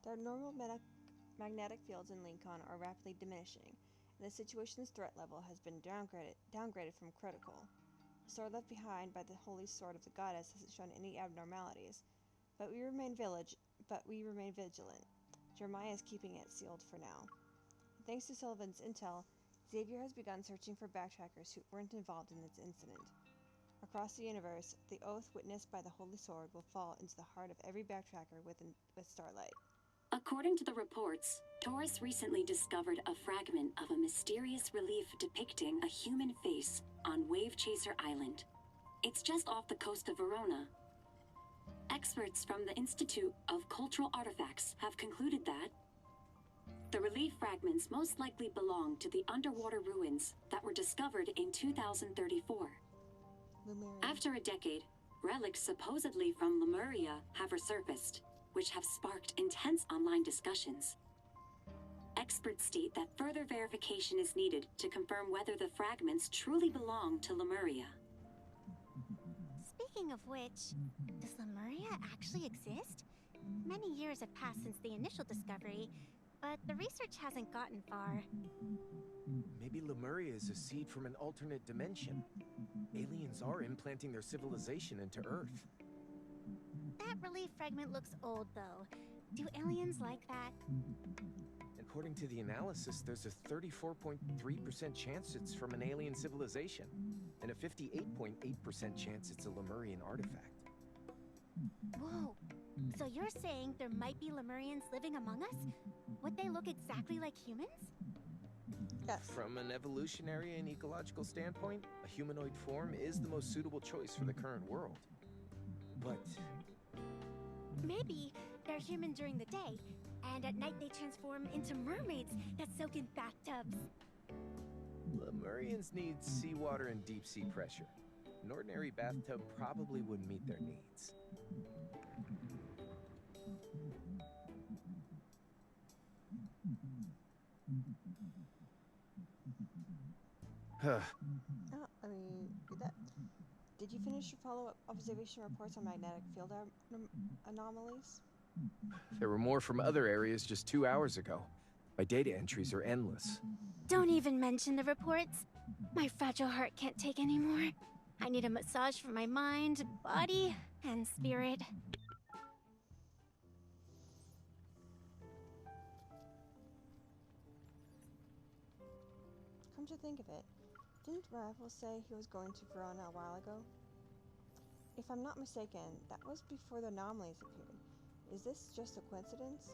The normal magnetic fields in Lincoln are rapidly diminishing, and the situation's threat level has been downgraded from critical. The sword left behind by the holy sword of the goddess hasn't shown any abnormalities, but we remain vigilant. Jeremiah is keeping it sealed for now. And thanks to Sullivan's intel, Xavier has begun searching for backtrackers who weren't involved in this incident. Across the universe, the oath witnessed by the Holy Sword will fall into the heart of every backtracker with Starlight. According to the reports, Taurus recently discovered a fragment of a mysterious relief depicting a human face on Wave Chaser Island. It's just off the coast of Verona. Experts from the Institute of Cultural Artifacts have concluded that the relief fragments most likely belong to the underwater ruins that were discovered in 2034. Lemuria. After a decade, relics supposedly from Lemuria have resurfaced, which have sparked intense online discussions. Experts state that further verification is needed to confirm whether the fragments truly belong to Lemuria. Speaking of which, does Lemuria actually exist? Many years have passed since the initial discovery, but the research hasn't gotten far. Maybe Lemuria is a seed from an alternate dimension. Aliens are implanting their civilization into Earth. That relief fragment looks old, though. Do aliens like that? According to the analysis, there's a 34.3% chance it's from an alien civilization, and a 58.8% chance it's a Lemurian artifact. Whoa! So you're saying there might be Lemurians living among us? Would they look exactly like humans? Yes. From an evolutionary and ecological standpoint, a humanoid form is the most suitable choice for the current world. But maybe they're human during the day, and at night they transform into mermaids that soak in bathtubs. Lemurians need seawater and deep sea pressure. An ordinary bathtub probably wouldn't meet their needs. Oh, Did you finish your follow-up observation reports on magnetic field anomalies? There were more from other areas just 2 hours ago. My data entries are endless. Don't even mention the reports. My fragile heart can't take anymore. I need a massage for my mind, body, and spirit. Come to think of it, didn't Rival say he was going to Verona a while ago? If I'm not mistaken, that was before the anomalies appeared. Is this just a coincidence?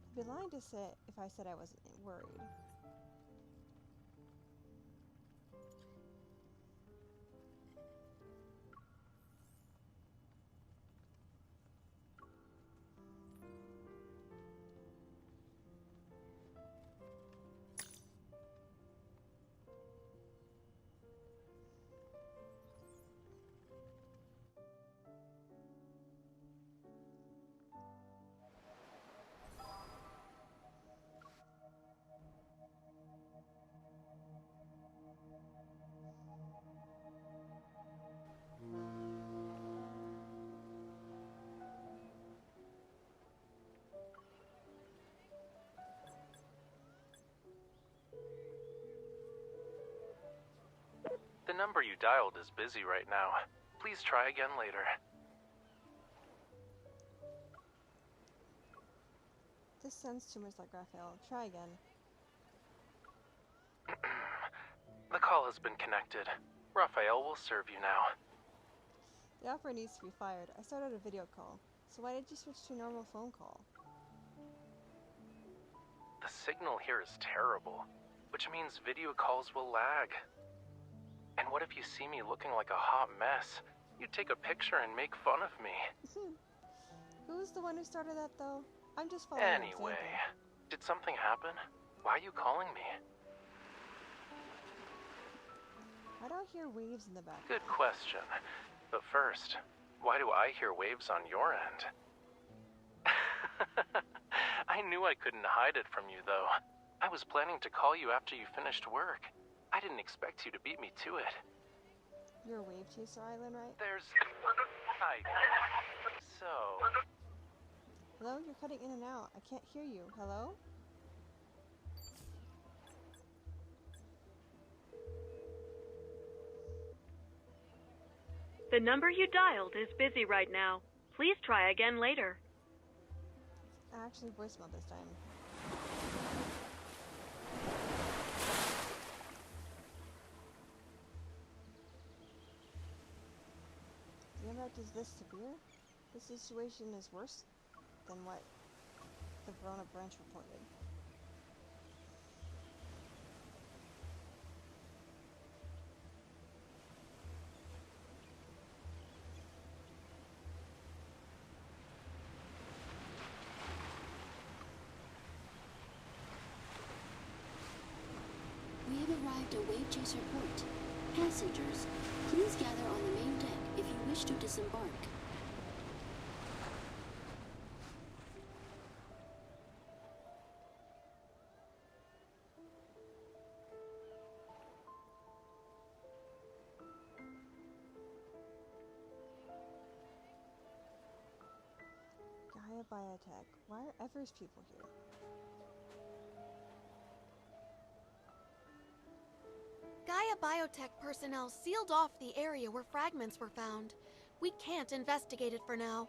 I'd be lying to say if I said I wasn't worried. The number you dialed is busy right now. Please try again later. This sounds too much like Raphael. Try again. The call has been connected. Raphael will serve you now. The operator needs to be fired. I started a video call. So why did you switch to a normal phone call? The signal here is terrible, which means video calls will lag. And what if you see me looking like a hot mess? You take a picture and make fun of me. Who's the one who started that, though? I'm just following your Anyway, example. did something happen? Why are you calling me? Why do I hear waves in the back? Good question. But first, why do I hear waves on your end? I knew I couldn't hide it from you, though. I was planning to call you after you finished work. I didn't expect you to beat me to it. You're a Wave Chaser Island, right? There's... So... Hello? You're cutting in and out. I can't hear you. Hello? The number you dialed is busy right now. Please try again later. Actually, voicemail this time. The impact is this severe? This situation is worse than what the Verona branch reported. We have arrived at Wave Chaser Port. Passengers, please gather on the main deck if you wish to disembark. Gaia Biotech. Why are Ever's people here? Gaia Biotech personnel sealed off the area where fragments were found. We can't investigate it for now.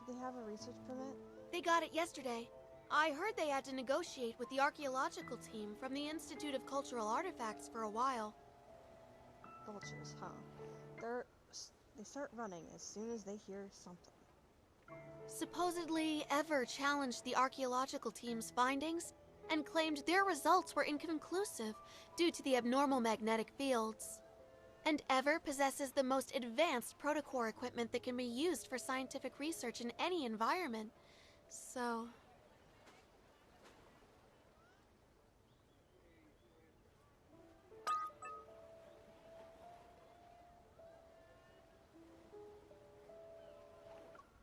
Do they have a research permit? They got it yesterday. I heard they had to negotiate with the archaeological team from the Institute of Cultural Artifacts for a while. Vultures, huh? They start running as soon as they hear something. Supposedly, Ever challenged the archaeological team's findings and claimed their results were inconclusive due to the abnormal magnetic fields. And Ever possesses the most advanced protocore equipment that can be used for scientific research in any environment. So...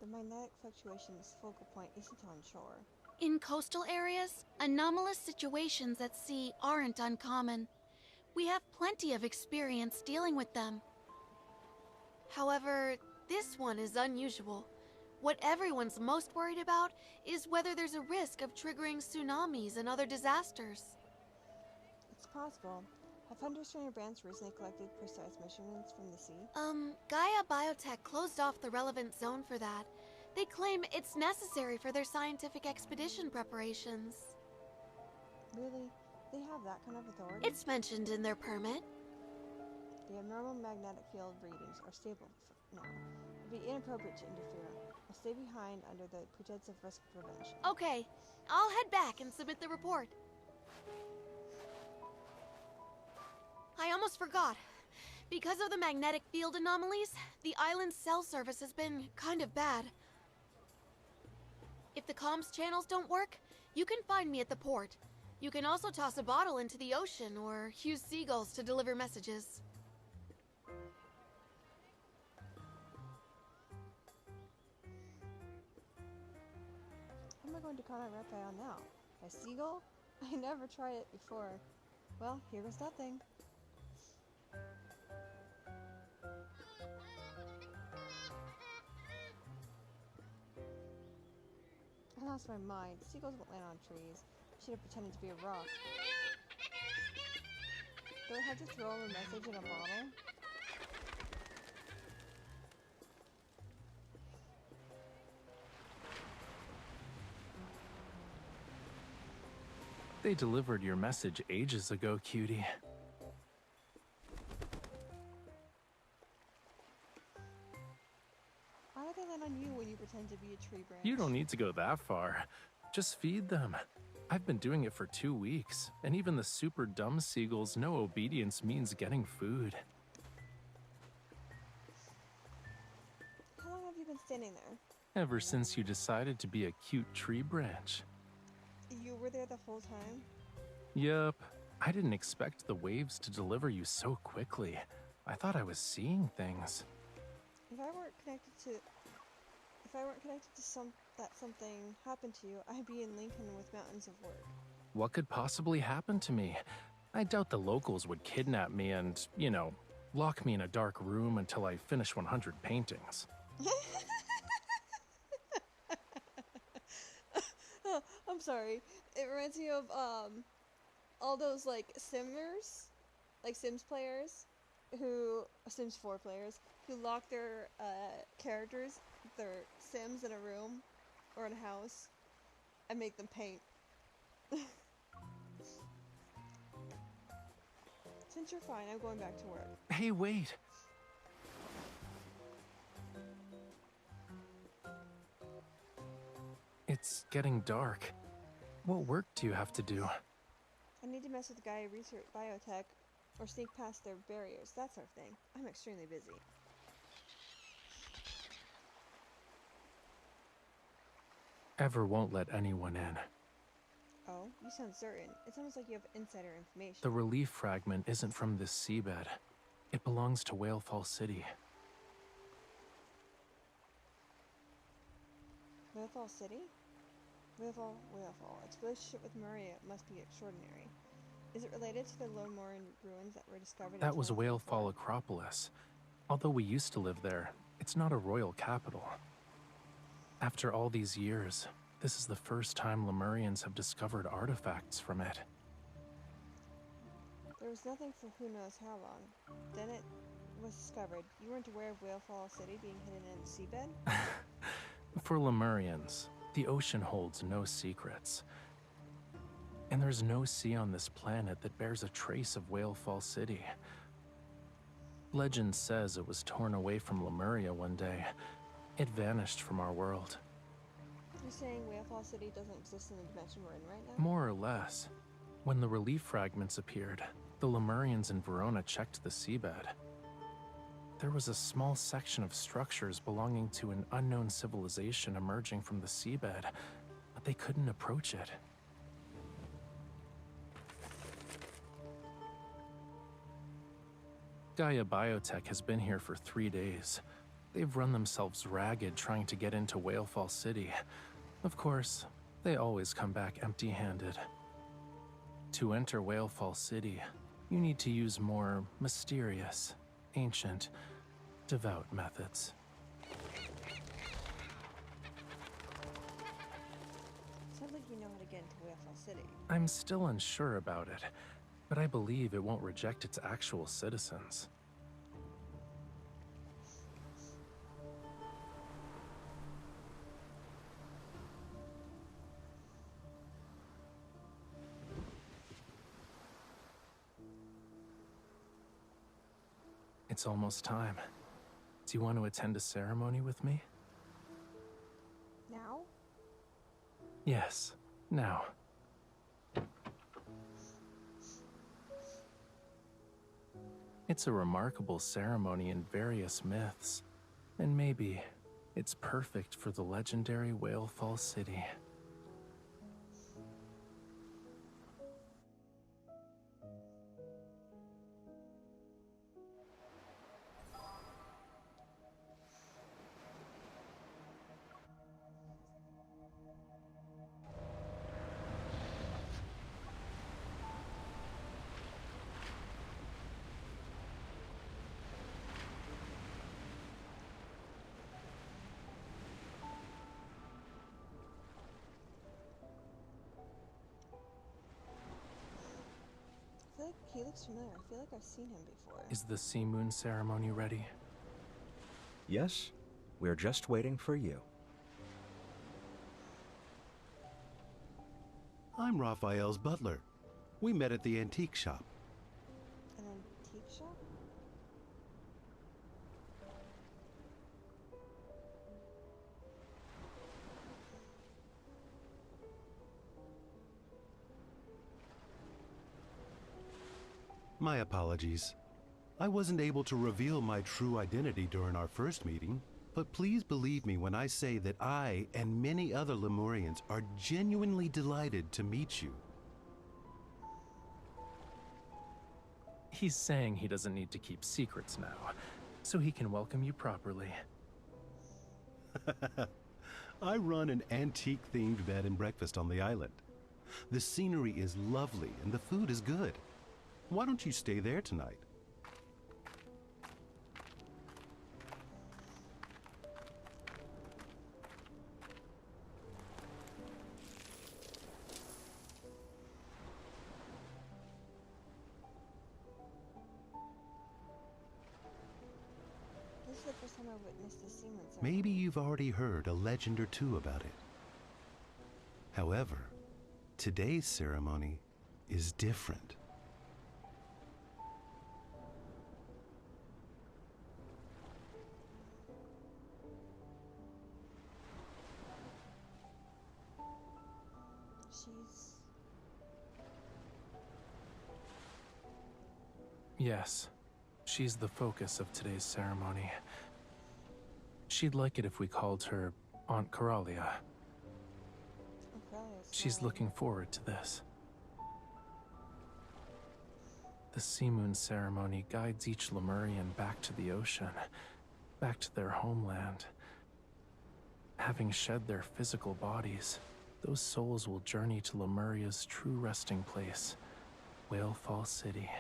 The magnetic fluctuation's focal point isn't on shore. In coastal areas, anomalous situations at sea aren't uncommon. We have plenty of experience dealing with them. However, this one is unusual. What everyone's most worried about is whether there's a risk of triggering tsunamis and other disasters. It's possible. Have Thunderstrainer Branch recently collected precise measurements from the sea? Gaia Biotech closed off the relevant zone for that. They claim it's necessary for their scientific expedition preparations. Really? They have that kind of authority? It's mentioned in their permit. The abnormal magnetic field readings are stable for now. It would be inappropriate to interfere. I'll stay behind under the pretense of risk prevention. Okay, I'll head back and submit the report. I almost forgot. Because of the magnetic field anomalies, the island's cell service has been kind of bad. If the comms channels don't work, you can find me at the port. You can also toss a bottle into the ocean or use seagulls to deliver messages. How am I going to contact Raphael now? By seagull? I never tried it before. Well, here goes nothing. I lost my mind. Seagulls won't land on trees. I should have pretended to be a rock. Do I have to throw him a message in a bottle? They delivered your message ages ago, cutie. Why would they land on you when you pretend to be a tree branch? You don't need to go that far. Just feed them. I've been doing it for 2 weeks, and even the super dumb seagulls know obedience means getting food. How long have you been standing there? Ever since you decided to be a cute tree branch. You were there the whole time? Yup. I didn't expect the waves to deliver you so quickly. I thought I was seeing things. If I weren't connected to something happened to you, I'd be in Lincoln with mountains of work. What could possibly happen to me? I doubt the locals would kidnap me and, lock me in a dark room until I finish 100 paintings. Oh, I'm sorry. It reminds me of all those Simmers, Sims players, Sims 4 players, who lock their characters, their Sims, in a room or in a house and make them paint. Since you're fine, I'm going back to work. Hey, wait. It's getting dark. What work do you have to do? I need to mess with Gaia Research Biotech or sneak past their barriers, that sort of thing. I'm extremely busy. Ever won't let anyone in. Oh, you sound certain. It's almost like you have insider information. The relief fragment isn't from this seabed. It belongs to Whalefall City. Whalefall City? Whalefall. Its relationship with Maria must be extraordinary. Is it related to the Lomoran ruins that were discovered in That was 2024? Whalefall Acropolis. Although we used to live there, it's not a royal capital. After all these years, this is the first time Lemurians have discovered artifacts from it. There was nothing for who knows how long. Then it was discovered. You weren't aware of Whalefall City being hidden in the seabed? For Lemurians, the ocean holds no secrets. And there's no sea on this planet that bears a trace of Whalefall City. Legend says it was torn away from Lemuria one day. It vanished from our world. You're saying Whalefall City doesn't exist in the dimension we're in right now? More or less. When the relief fragments appeared, the Lemurians in Verona checked the seabed. There was a small section of structures belonging to an unknown civilization emerging from the seabed, but they couldn't approach it. Gaia Biotech has been here for 3 days. They've run themselves ragged trying to get into Whalefall City. Of course, they always come back empty-handed. To enter Whalefall City, you need to use more mysterious, ancient, devout methods. Sounds like you know how to get into Whalefall City. I'm still unsure about it, but I believe it won't reject its actual citizens. It's almost time. Do you want to attend a ceremony with me? Now? Yes, now. It's a remarkable ceremony in various myths, and maybe it's perfect for the legendary Whalefall City. I feel like he looks familiar. I feel like I've seen him before. Is the Sea Moon ceremony ready? Yes, we're just waiting for you. I'm Raphael's butler. We met at the antique shop. An antique shop? My apologies. I wasn't able to reveal my true identity during our first meeting, but please believe me when I say that I and many other Lemurians are genuinely delighted to meet you. He's saying he doesn't need to keep secrets now, so he can welcome you properly. I run an antique-themed bed and breakfast on the island. The scenery is lovely and the food is good. Why don't you stay there tonight? This is the first time I witnessed the Seamoon ceremony. Maybe you've already heard a legend or two about it. However, today's ceremony is different. Yes, she's the focus of today's ceremony. She'd like it if we called her Aunt Coralia. She's looking forward to this. The Seamoon ceremony guides each Lemurian back to the ocean, back to their homeland. Having shed their physical bodies, those souls will journey to Lemuria's true resting place, Whalefall City.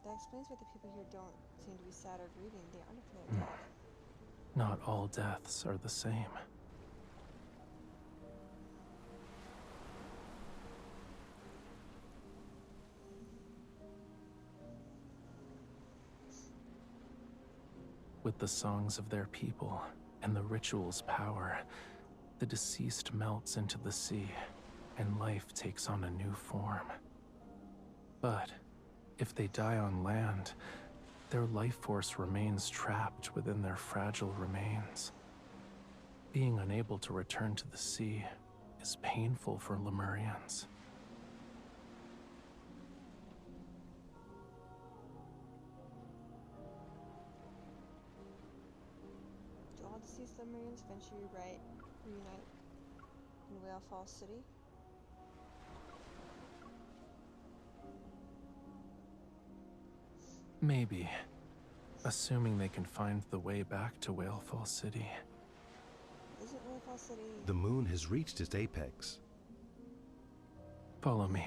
That explains why the people here don't seem to be sad or grieving. They aren't afraid of death. Not all deaths are the same. With the songs of their people and the ritual's power, the deceased melts into the sea, and life takes on a new form. But if they die on land, their life force remains trapped within their fragile remains. Being unable to return to the sea is painful for Lemurians. Do all deceased Lemurians eventually reunite in Whalefall City? Maybe, assuming they can find the way back to Whalefall City. Isn't Whalefall City... The moon has reached its apex. Follow me.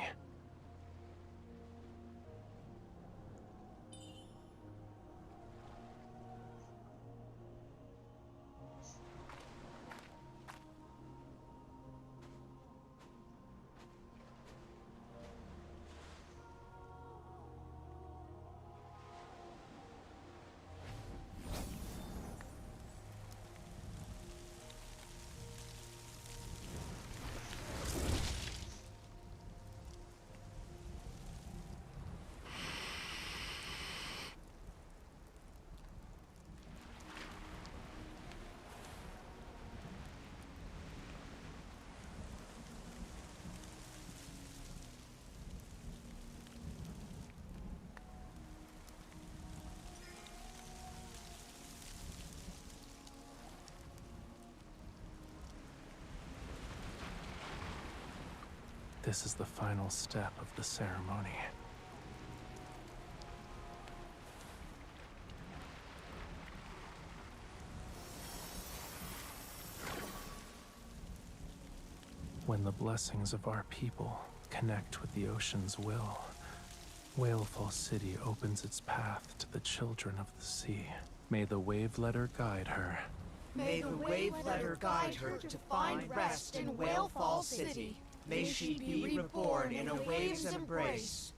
This is the final step of the ceremony. When the blessings of our people connect with the ocean's will, Whalefall City opens its path to the children of the sea. May the wave letter guide her. May the wave letter guide her to find rest in Whalefall City. May she be reborn in a wave's embrace.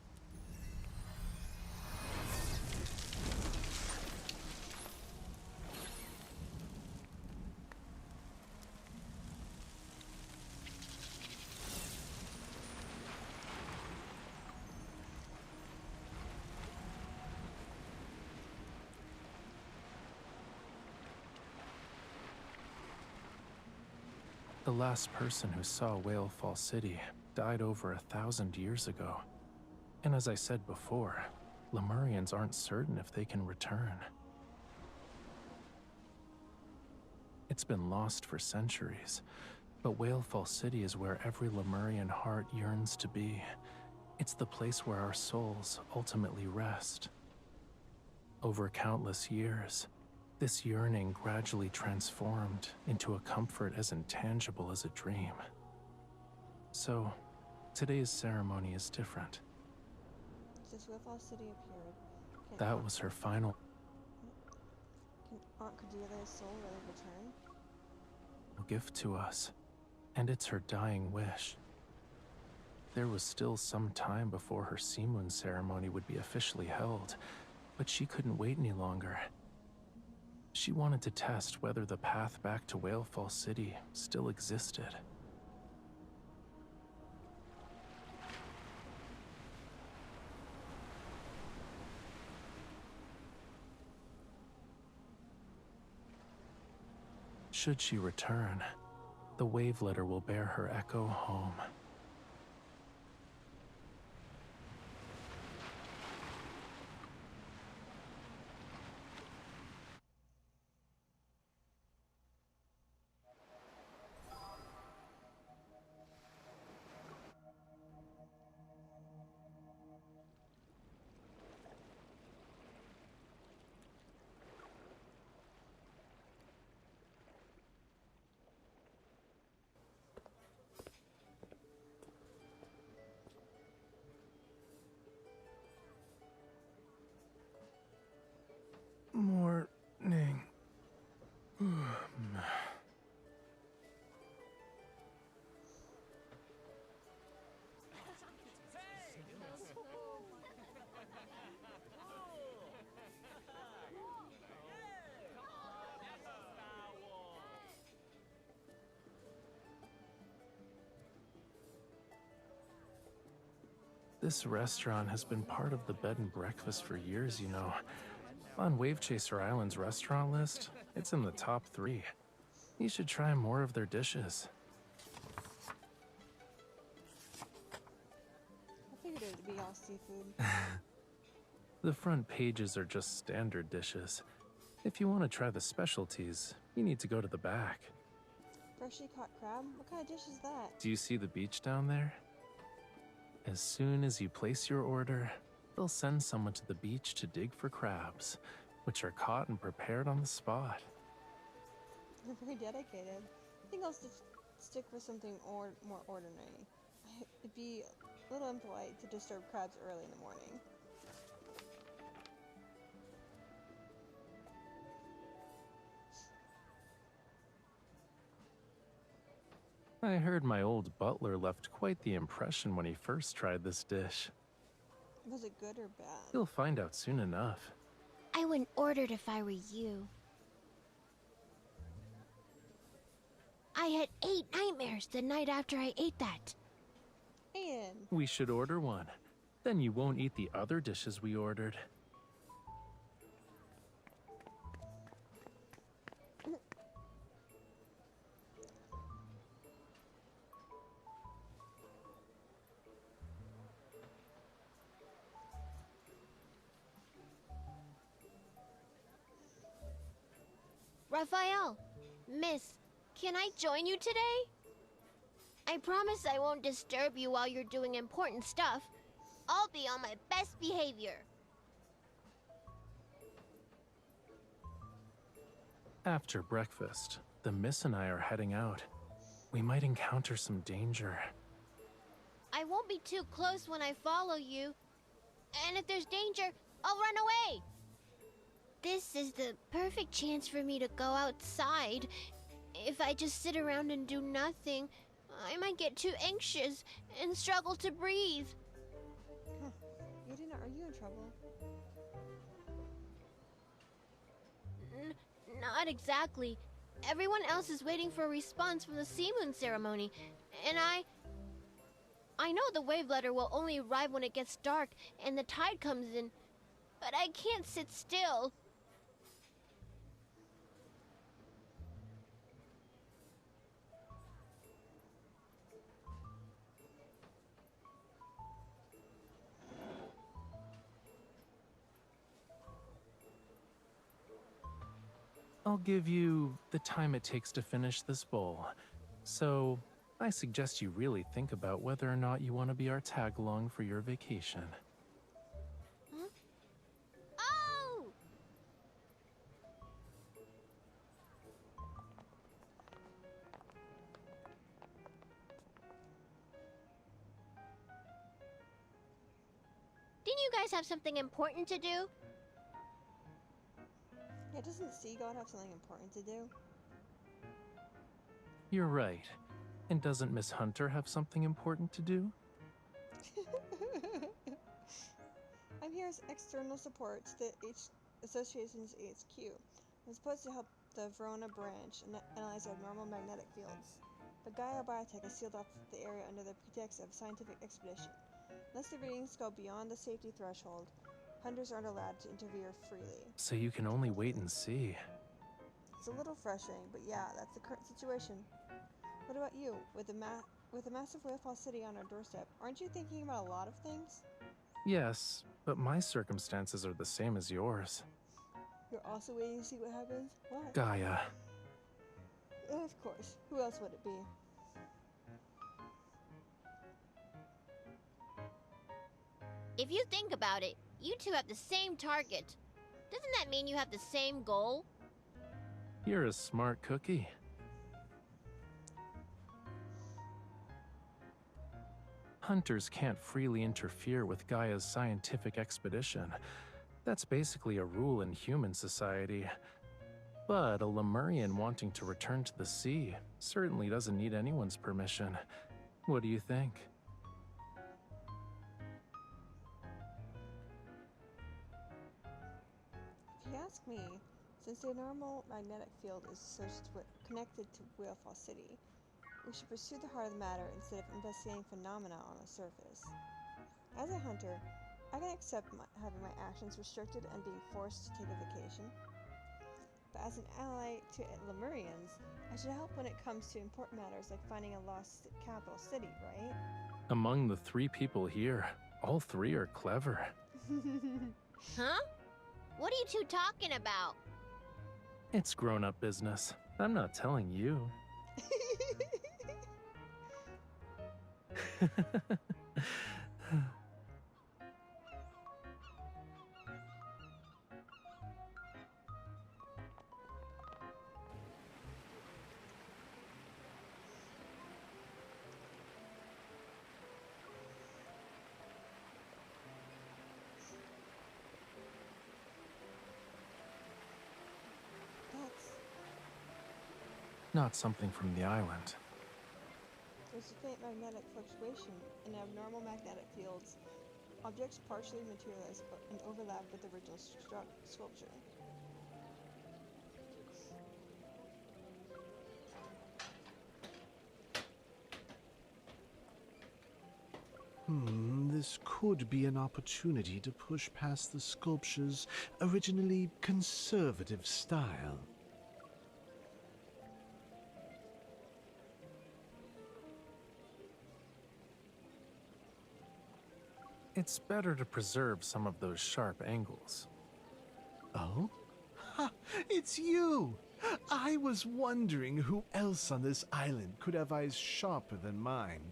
The last person who saw Whalefall City died over 1,000 years ago. And as I said before, Lemurians aren't certain if they can return. It's been lost for centuries, but Whalefall City is where every Lemurian heart yearns to be. It's the place where our souls ultimately rest. Over countless years, this yearning gradually transformed into a comfort as intangible as a dream. So, today's ceremony is different. Since Wayfall City appeared, That was her final. Can Aunt Cordelia's soul really return? Gift to us, and it's her dying wish. There was still some time before her Seamoon ceremony would be officially held, but she couldn't wait any longer. She wanted to test whether the path back to Whalefall City still existed. Should she return, the wave letter will bear her echo home. Morning. This restaurant has been part of the bed and breakfast for years, you know. On Wave Chaser Island's restaurant list, it's in the top 3. You should try more of their dishes. I figured it would be all seafood. The front pages are just standard dishes. If you want to try the specialties, you need to go to the back. Freshly caught crab? What kind of dish is that? Do you see the beach down there? As soon as you place your order, they'll send someone to the beach to dig for crabs, which are caught and prepared on the spot. You're very dedicated. I think I'll stick with something more ordinary. It'd be a little impolite to disturb crabs early in the morning. I heard my old butler left quite the impression when he first tried this dish. Was it good or bad? You'll find out soon enough. I wouldn't order it if I were you. I had 8 nightmares the night after I ate that. Aiden. We should order one. Then you won't eat the other dishes we ordered. Raphael, Miss, can I join you today? I promise I won't disturb you while you're doing important stuff. I'll be on my best behavior. After breakfast, the Miss and I are heading out. We might encounter some danger. I won't be too close when I follow you. And if there's danger, I'll run away. This is the perfect chance for me to go outside. If I just sit around and do nothing, I might get too anxious and struggle to breathe. Huh. Aiden, are you in trouble? Not exactly. Everyone else is waiting for a response from the Seamoon ceremony, and I know the wave letter will only arrive when it gets dark and the tide comes in, but I can't sit still. I'll give you the time it takes to finish this bowl. So, I suggest you really think about whether or not you want to be our tag-along for your vacation. Huh? Oh! Didn't you guys have something important to do? Yeah, doesn't Sea God have something important to do? You're right. And doesn't Miss Hunter have something important to do? I'm here as external support to the Association's HQ. I'm supposed to help the Verona branch and analyze abnormal magnetic fields. But Gaia Biotech has sealed off the area under the pretext of scientific expedition. Unless the readings go beyond the safety threshold, hunters aren't allowed to interfere freely. So you can only wait and see. It's a little frustrating, but yeah, that's the current situation. What about you? With a massive Whalefall City on our doorstep, aren't you thinking about a lot of things? Yes, but my circumstances are the same as yours. You're also waiting to see what happens? What? Gaia. Of course. Who else would it be? If you think about it, you two have the same target. Doesn't that mean you have the same goal? You're a smart cookie. Hunters can't freely interfere with Gaia's scientific expedition. That's basically a rule in human society. But a Lemurian wanting to return to the sea certainly doesn't need anyone's permission. What do you think? If you ask me, since the normal magnetic field is connected to Whalefall City, we should pursue the heart of the matter instead of investigating phenomena on the surface. As a hunter, I can accept having my actions restricted and being forced to take a vacation. But as an ally to Lemurians, I should help when it comes to important matters like finding a lost capital city, right? Among the 3 people here, all 3 are clever. Huh? What are you two talking about? It's grown-up business. I'm not telling you. That's... Not something from the island. There's a faint magnetic fluctuation in abnormal magnetic fields. Objects partially materialize and overlap with the original sculpture. This could be an opportunity to push past the sculpture's originally conservative style. It's better to preserve some of those sharp angles. Oh? Ha! It's you! I was wondering who else on this island could have eyes sharper than mine.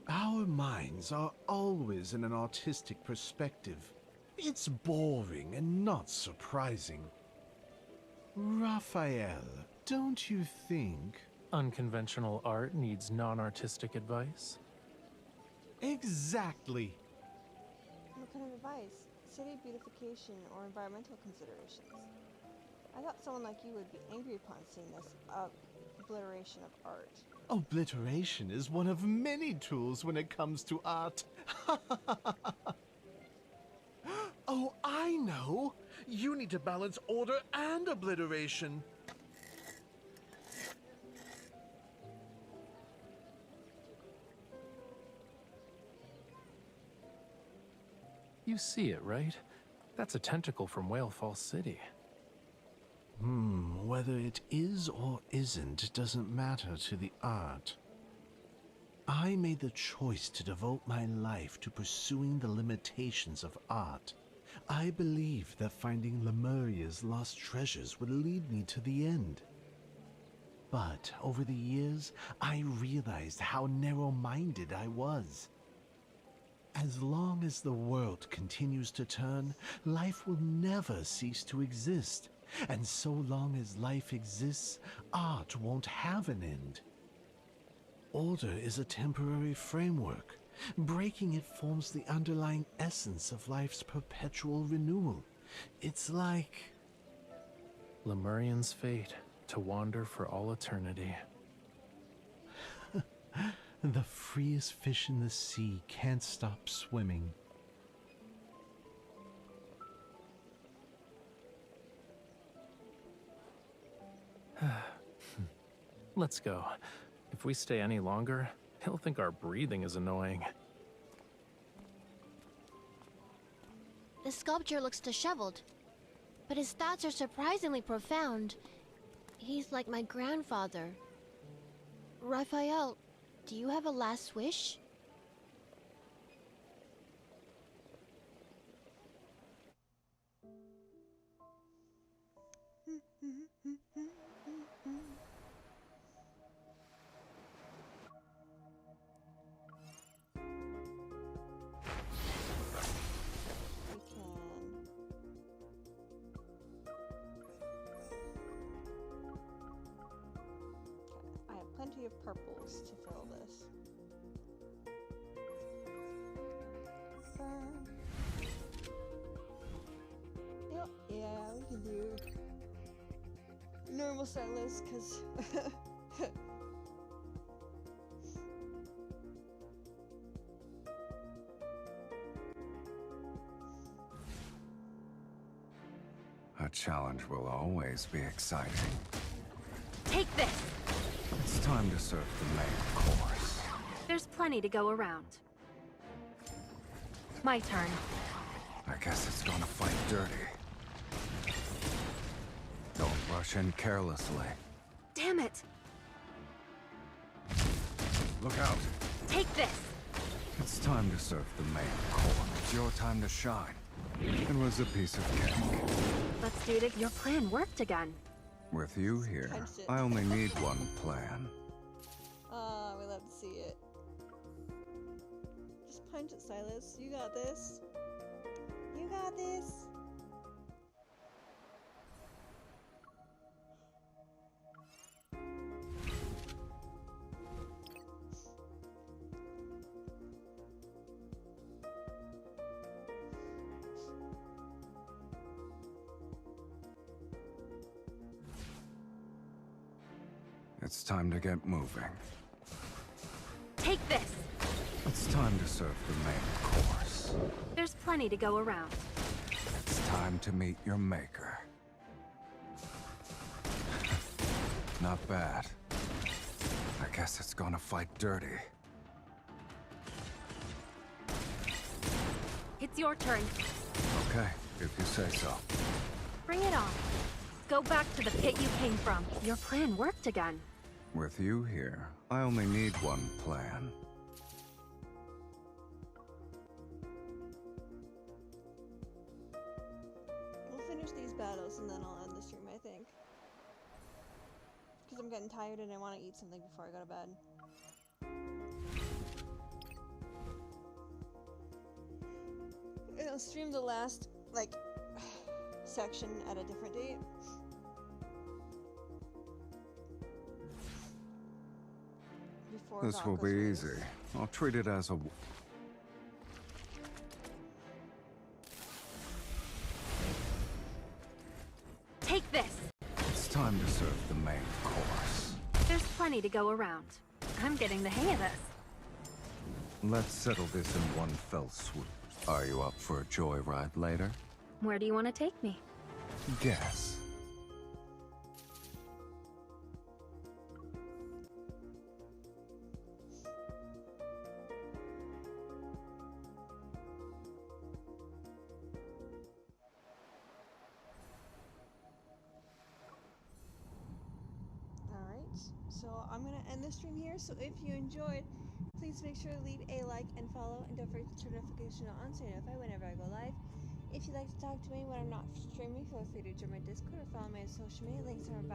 Our minds are always in an artistic perspective. It's boring and not surprising. Raphael, don't you think? Unconventional art needs non-artistic advice? Exactly. What kind of advice? City beautification or environmental considerations? I thought someone like you would be angry upon seeing this obliteration of art. Obliteration is one of many tools when it comes to art. Oh, I know! You need to balance order and obliteration. You see it, right? That's a tentacle from Whalefall City. Whether it is or isn't doesn't matter to the art. I made the choice to devote my life to pursuing the limitations of art. I believed that finding Lemuria's lost treasures would lead me to the end. But over the years, I realized how narrow-minded I was. As long as the world continues to turn, life will never cease to exist. And so long as life exists, art won't have an end. order is a temporary framework. Breaking it forms the underlying essence of life's perpetual renewal. It's like... Lemurian's fate, to wander for all eternity. The freest fish in the sea can't stop swimming. Let's go. If we stay any longer, he'll think our breathing is annoying. The sculpture looks disheveled, but his thoughts are surprisingly profound. He's like my grandfather. Raphael, do you have a last wish? Plenty of purples to fill this. Yep, yeah, we can do normal sightless, because a challenge will always be exciting. Take this! It's time to serve the main course. There's plenty to go around. My turn. I guess it's gonna fight dirty. Don't rush in carelessly. Damn it! Look out! Take this! It's time to serve the main course. It's your time to shine. It was a piece of cake. Let's do it. Your plan worked again. With you here, I only need one plan. We love to see it. Just punch it, Silas. You got this. You got this. It's time to get moving. Take this! It's time to serve the main course. There's plenty to go around. It's time to meet your maker. Not bad. I guess it's gonna fight dirty. It's your turn. Okay, if you say so. Bring it on. Go back to the pit you came from. Your plan worked again. With you here, I only need one plan. We'll finish these battles and then I'll end the stream, I think. Because I'm getting tired and I want to eat something before I go to bed. And I'll stream the last, like, section at a different date. This will be easy. I'll treat it as a... Take this! It's time to serve the main course. There's plenty to go around. I'm getting the hang of this. Let's settle this in one fell swoop. Are you up for a joyride later? Where do you want to take me? Guess. So I'm going to end the stream here, so if you enjoyed, please make sure to leave a like and follow, and don't forget to turn notification on so you're notified whenever I go live. If you'd like to talk to me when I'm not streaming, feel free to join my Discord or follow me on social media. Links are about